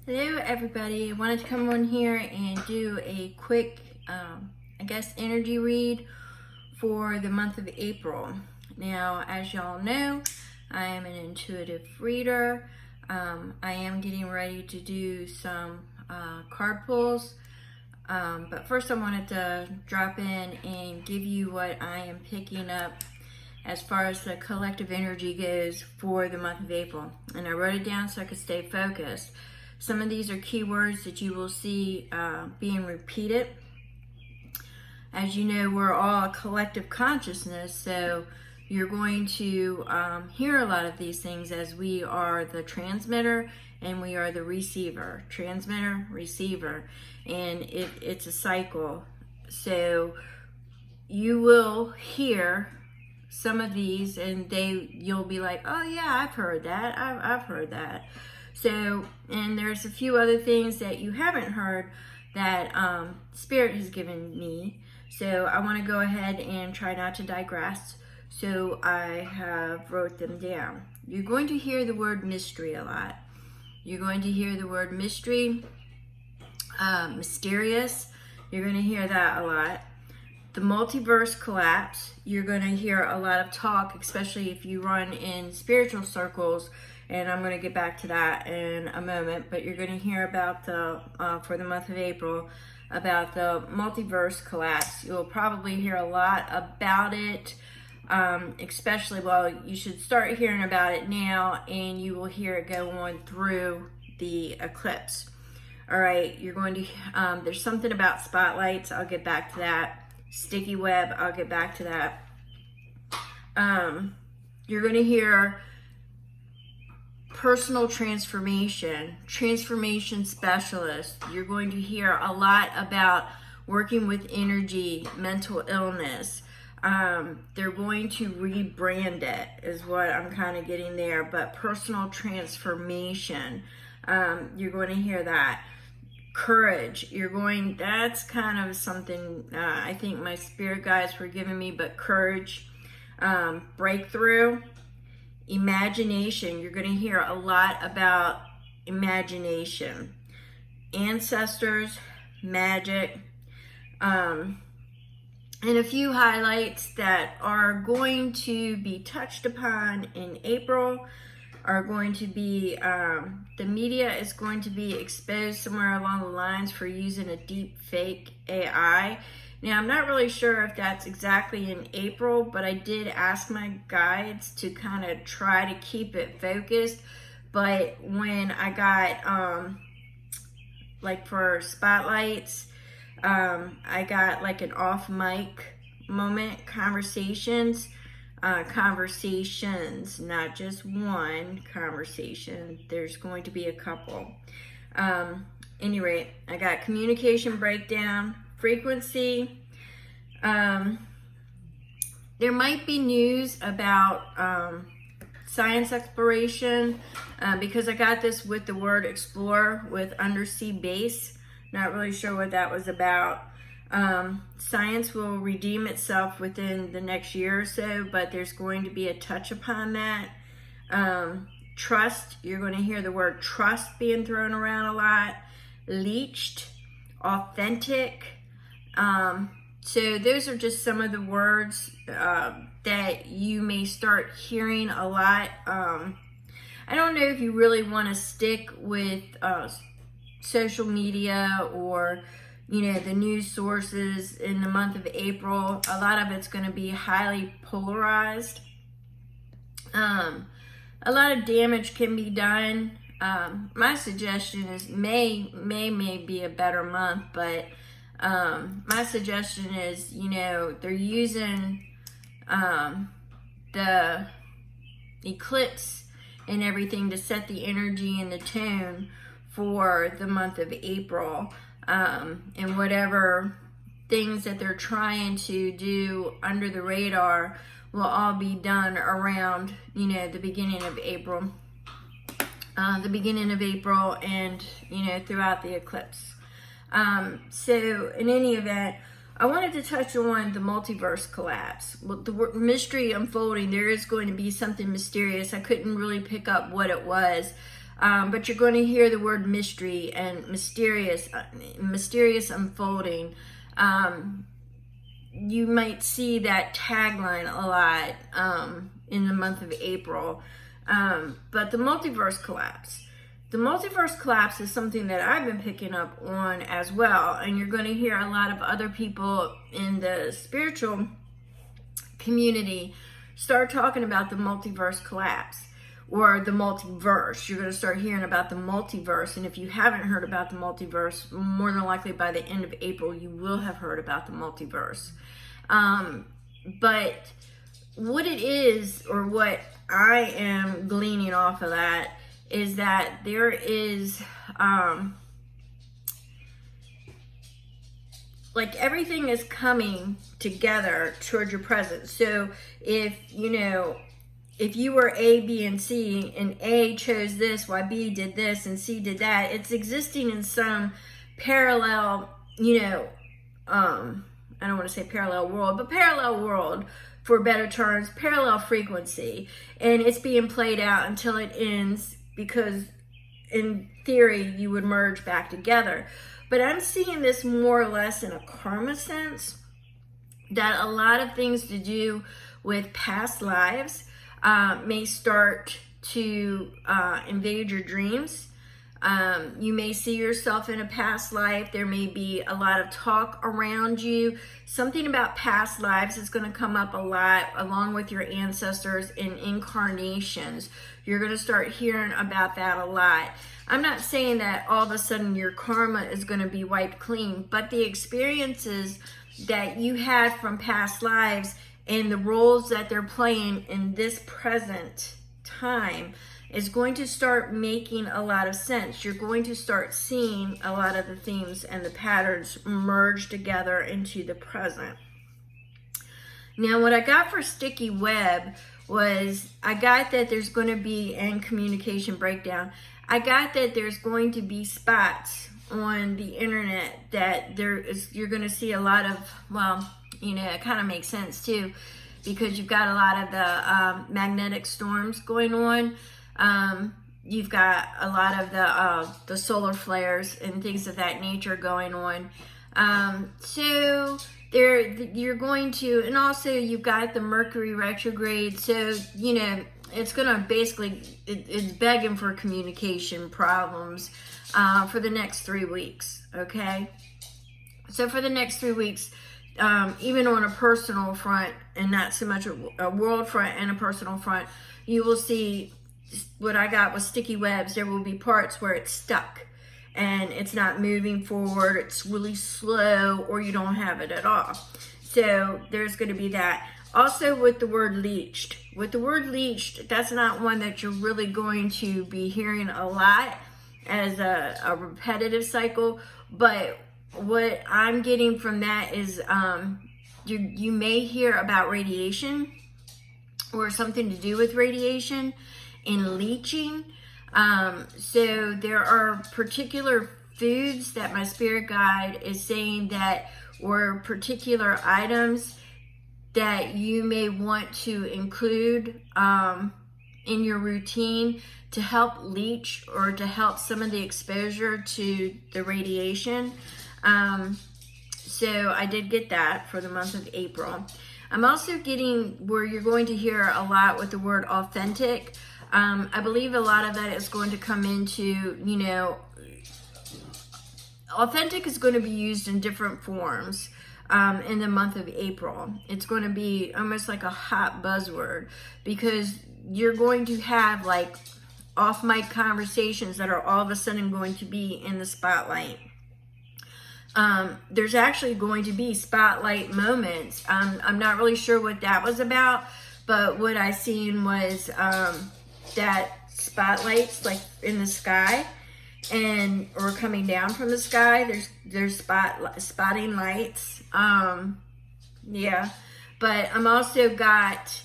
Hello everybody, I wanted to come on here and do a quick, energy read for the month of April. Now, as y'all know, I am an intuitive reader. I am getting ready to do some card pulls, but first I wanted to drop in and give you what I am picking up as far as the collective energy goes for the month of April. And I wrote it down so I could stay focused. Some of these are keywords that you will see being repeated. As you know, we're all a collective consciousness, so you're going to hear a lot of these things as we are the transmitter and we are the receiver. Transmitter, receiver, and it's a cycle. So you will hear some of these and you'll be like, oh yeah, I've heard that, I've heard that. So, and there's a few other things that you haven't heard that Spirit has given me. So I want to go ahead and try not to digress. So I have wrote them down. You're going to hear the word mystery a lot. You're going to hear the word mystery, mysterious. You're going to hear that a lot. The multiverse collapse. You're going to hear a lot of talk, especially if you run in spiritual circles. And I'm going to get back to that in a moment, but you're going to hear about for the month of April, about the multiverse collapse. You'll probably hear a lot about it, especially, well, you should start hearing about it now, and you will hear it go on through the eclipse. All right, you're going to, there's something about spotlights. I'll get back to that. Sticky web, I'll get back to that. You're going to hear personal transformation specialist. You're going to hear a lot about working with energy, mental illness. They're going to rebrand it, is what I'm kind of getting there, but personal transformation. You're going to hear that. Courage. That's kind of something I think my spirit guides were giving me, but courage. Breakthrough. Imagination. You're going to hear a lot about imagination. Ancestors, magic, and a few highlights that are going to be touched upon in April are going to be, the media is going to be exposed somewhere along the lines for using a deep fake AI. Now, I'm not really sure if that's exactly in April, but I did ask my guides to kind of try to keep it focused. But when I got, like for spotlights, I got like an off mic moment, conversations, not just one conversation. There's going to be a couple. Any rate, I got communication breakdown, frequency. There might be news about science exploration because I got this with the word explore with undersea base. Not really sure what that was about. Science will redeem itself within the next year or so, but there's going to be a touch upon that. Trust. You're going to hear the word trust being thrown around a lot. Leached, authentic. So those are just some of the words that you may start hearing a lot. I don't know if you really want to stick with social media or, the news sources in the month of April. A lot of it's going to be highly polarized. A lot of damage can be done. My suggestion is May be a better month, but my suggestion is, they're using the eclipse and everything to set the energy and the tone for the month of April, and whatever things that they're trying to do under the radar will all be done around, the beginning of April. And, throughout the eclipse. So in any event, I wanted to touch on the multiverse collapse. Well, the mystery unfolding, there is going to be something mysterious. I couldn't really pick up what it was. But you're going to hear the word mystery and mysterious unfolding. You might see that tagline a lot in the month of April. But the multiverse collapse. The multiverse collapse is something that I've been picking up on as well. And you're going to hear a lot of other people in the spiritual community start talking about the multiverse collapse or the multiverse. You're going to start hearing about the multiverse. And if you haven't heard about the multiverse, more than likely by the end of April, you will have heard about the multiverse. But what it is, or what I am gleaning off of that, is that there is like everything is coming together toward your presence. So if you were A, B, and C, and A chose this while B did this and C did that, it's existing in some parallel, I don't want to say parallel world, but parallel world, for better terms, parallel frequency. And it's being played out until it ends, because in theory you would merge back together. But I'm seeing this more or less in a karma sense, that a lot of things to do with past lives may start to invade your dreams. You may see yourself in a past life. There may be a lot of talk around you. Something about past lives is going to come up a lot, along with your ancestors and incarnations. You're going to start hearing about that a lot. I'm not saying that all of a sudden your karma is going to be wiped clean, but the experiences that you had from past lives and the roles that they're playing in this present time is going to start making a lot of sense. You're going to start seeing a lot of the themes and the patterns merge together into the present. Now, what I got for sticky web was, I got that there's going to be, and communication breakdown, I got that there's going to be spots on the internet that you're going to see a lot of, well, it kind of makes sense too, because you've got a lot of the magnetic storms going on. You've got a lot of the solar flares and things of that nature going on. So you're going to, and also you've got the Mercury retrograde. So, it's going to basically, it's begging for communication problems for the next 3 weeks. Okay. So for the next 3 weeks, even on a personal front, and not so much a world front and a personal front, you will see what I got was sticky webs. There will be parts where it's stuck and it's not moving forward. It's really slow, or you don't have it at all. So there's going to be that. Also with the word leached. With the word leached, that's not one that you're really going to be hearing a lot as a repetitive cycle. But what I'm getting from that is you may hear about radiation or something to do with radiation and leaching. So there are particular foods that my spirit guide is saying that, or particular items that you may want to include in your routine to help leach or to help some of the exposure to the radiation. So I did get that for the month of April. I'm also getting where you're going to hear a lot with the word authentic. I believe a lot of that is going to come into, authentic is going to be used in different forms in the month of April. It's going to be almost like a hot buzzword, because you're going to have like off mic conversations that are all of a sudden going to be in the spotlight. There's actually going to be spotlight moments. I'm not really sure what that was about, but what I seen was that spotlights like in the sky or coming down from the sky. There's spotting lights. Yeah, but I'm also got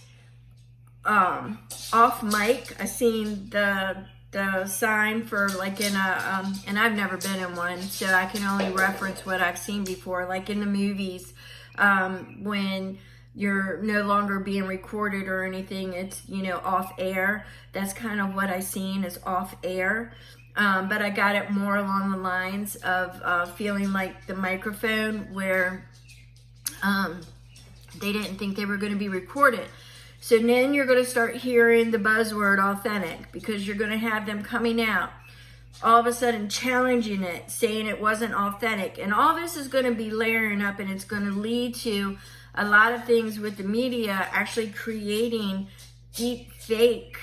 off mic. I seen the sign for like in a and I've never been in one, so I can only reference what I've seen before, like in the movies, when you're no longer being recorded or anything. It's, you know, off air. That's kind of what I seen as off air. But I got it more along the lines of feeling like the microphone where they didn't think they were going to be recorded. So then you're going to start hearing the buzzword authentic, because you're going to have them coming out all of a sudden challenging it, saying it wasn't authentic. And all this is going to be layering up, and it's going to lead to a lot of things with the media actually creating deep fake,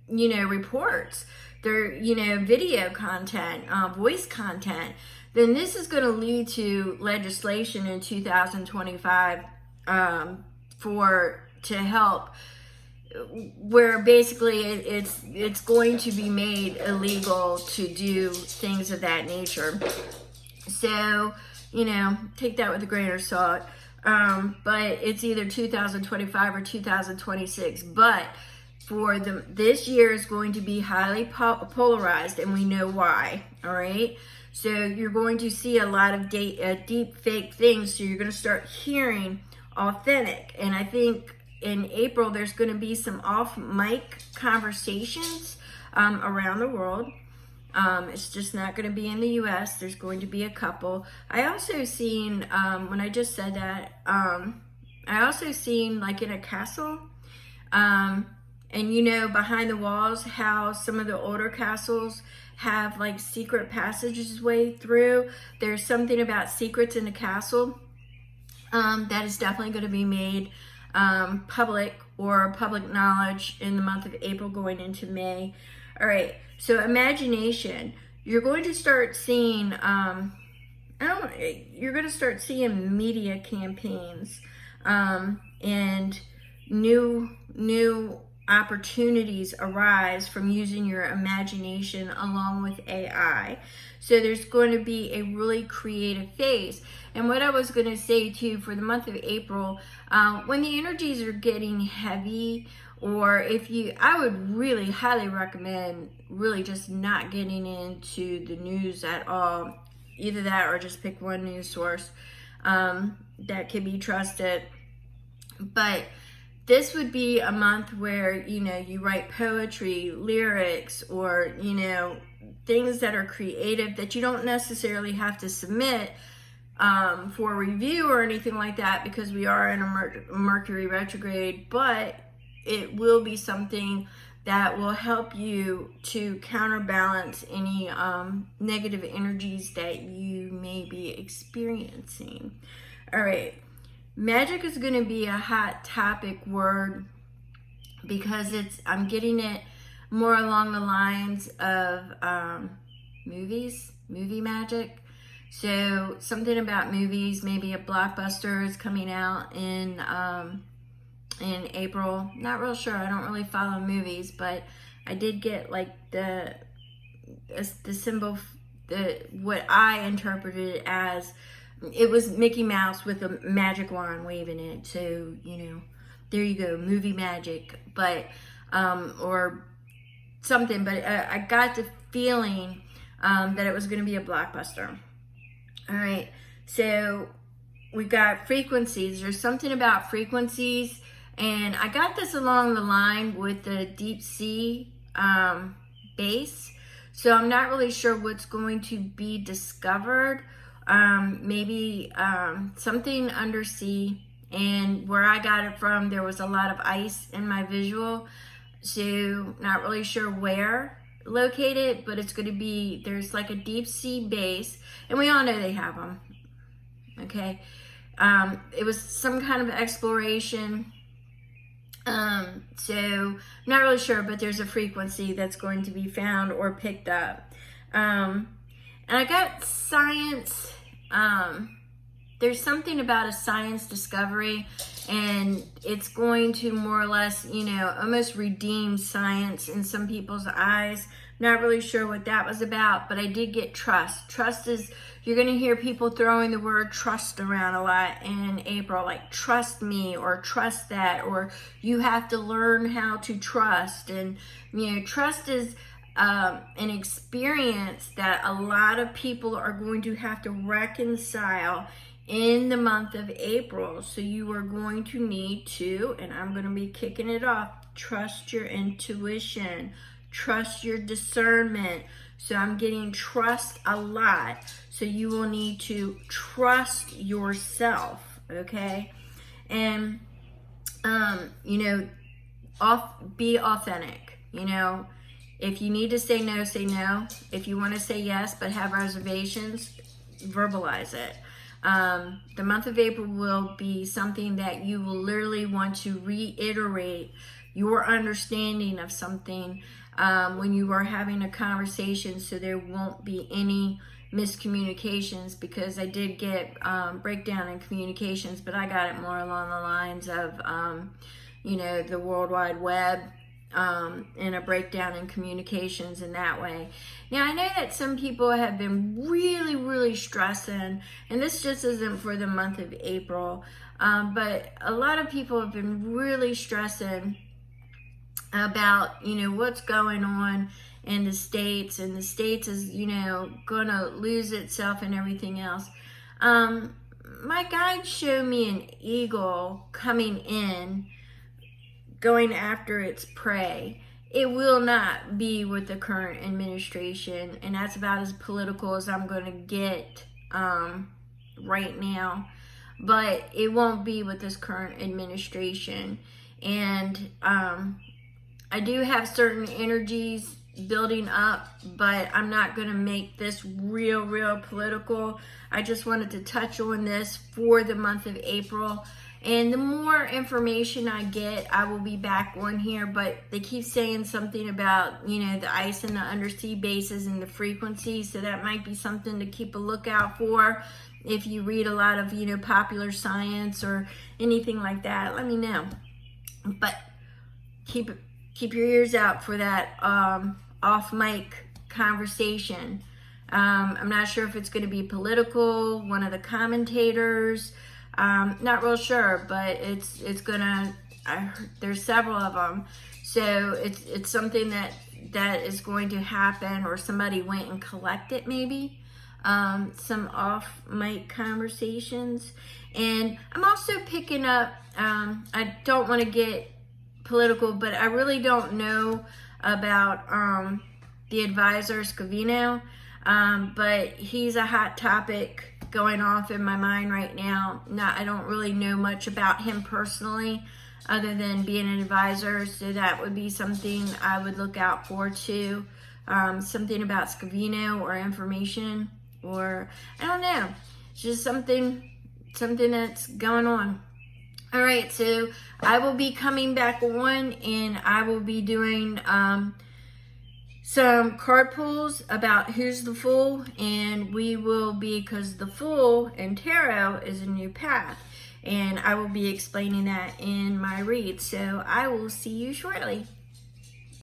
you know, reports. They're, you know, video content, voice content. Then this is going to lead to legislation in 2025 to help, where basically it's going to be made illegal to do things of that nature. So, you know, take that with a grain of salt. But it's either 2025 or 2026. But for this year is going to be highly polarized, and we know why. All right. So you're going to see a lot of deep fake things. So you're going to start hearing authentic. And I think in April, there's going to be some off mic conversations around the world. It's just not going to be in the US. There's going to be a couple. I also seen, when I just said that, I also seen like in a castle, and you know, behind the walls, how some of the older castles have like secret passages way through. There's something about secrets in the castle that is definitely going to be made public or public knowledge in the month of April going into May. All right, so imagination. You're going to start seeing, you're going to start seeing media campaigns and new opportunities arise from using your imagination along with AI. So there's going to be a really creative phase. And what I was going to say too, for the month of April, when the energies are getting heavy, or I would really highly recommend really just not getting into the news at all. Either that or just pick one news source that can be trusted. But this would be a month where, you know, you write poetry, lyrics, or, you know, things that are creative that you don't necessarily have to submit for review or anything like that, because we are in a Mercury retrograde, but it will be something that will help you to counterbalance any negative energies that you may be experiencing. All right. Magic is going to be a hot topic word because I'm getting it more along the lines of movie magic. So something about movies, maybe a blockbuster is coming out in April. Not real sure. I don't really follow movies, but I did get like the symbol, what I interpreted as. It was Mickey Mouse with a magic wand waving it. So, you know, there you go, movie magic, but, or something. But I got the feeling that it was going to be a blockbuster. All right. So we've got frequencies. There's something about frequencies. And I got this along the line with the deep sea base. So I'm not really sure what's going to be discovered. Maybe something undersea, and where I got it from, there was a lot of ice in my visual, so not really sure where located, but it's going to be, there's like a deep sea base, and we all know they have them, okay? It was some kind of exploration, so not really sure, but there's a frequency that's going to be found or picked up. And I got science. There's something about a science discovery, and it's going to more or less, you know, almost redeem science in some people's eyes. Not really sure what that was about, but I did get trust. Trust is, you're going to hear people throwing the word trust around a lot in April, like trust me or trust that, or you have to learn how to trust. And, you know, trust is an experience that a lot of people are going to have to reconcile in the month of April. So you are going to need to, and I'm going to be kicking it off, trust your intuition, trust your discernment. So I'm getting trust a lot. So you will need to trust yourself, okay? And, you know, be authentic, you know. If you need to say no, say no. If you want to say yes but have reservations, verbalize it. The month of April will be something that you will literally want to reiterate your understanding of something when you are having a conversation, so there won't be any miscommunications, because I did get breakdown in communications, but I got it more along the lines of you know, the World Wide Web, and a breakdown in communications in that way. Now, I know that some people have been really stressing, and this just isn't for the month of April, but a lot of people have been really stressing about, you know, what's going on in the States, and the States is, you know, gonna lose itself and everything else. My guides show me an eagle coming in, going after its prey. It will not be with the current administration, and that's about as political as I'm going to get right now. But it won't be with this current administration. And I do have certain energies building up, but I'm not going to make this real political. I just wanted to touch on this for the month of April. And the more information I get, I will be back on here. But they keep saying something about, you know, the ice and the undersea bases and the frequencies. So that might be something to keep a lookout for. If you read a lot of, you know, popular science or anything like that, let me know. But keep your ears out for that off mic conversation. I'm not sure if it's going to be political. One of the commentators. Not real sure, but it's gonna. There's several of them, so it's something that is going to happen, or somebody went and collected maybe some off mic conversations. And I'm also picking up. I don't want to get political, but I really don't know about the advisor Scavino, but he's a hot topic going off in my mind right now. I don't really know much about him personally, other than being an advisor, so that would be something I would look out for too. Something about Scavino or information, or I don't know, it's just something that's going on. All right, so I will be coming back on, and I will be doing some card pulls about who's the Fool, and we will be, because the Fool in tarot is a new path, and I will be explaining that in my read. So I will see you shortly.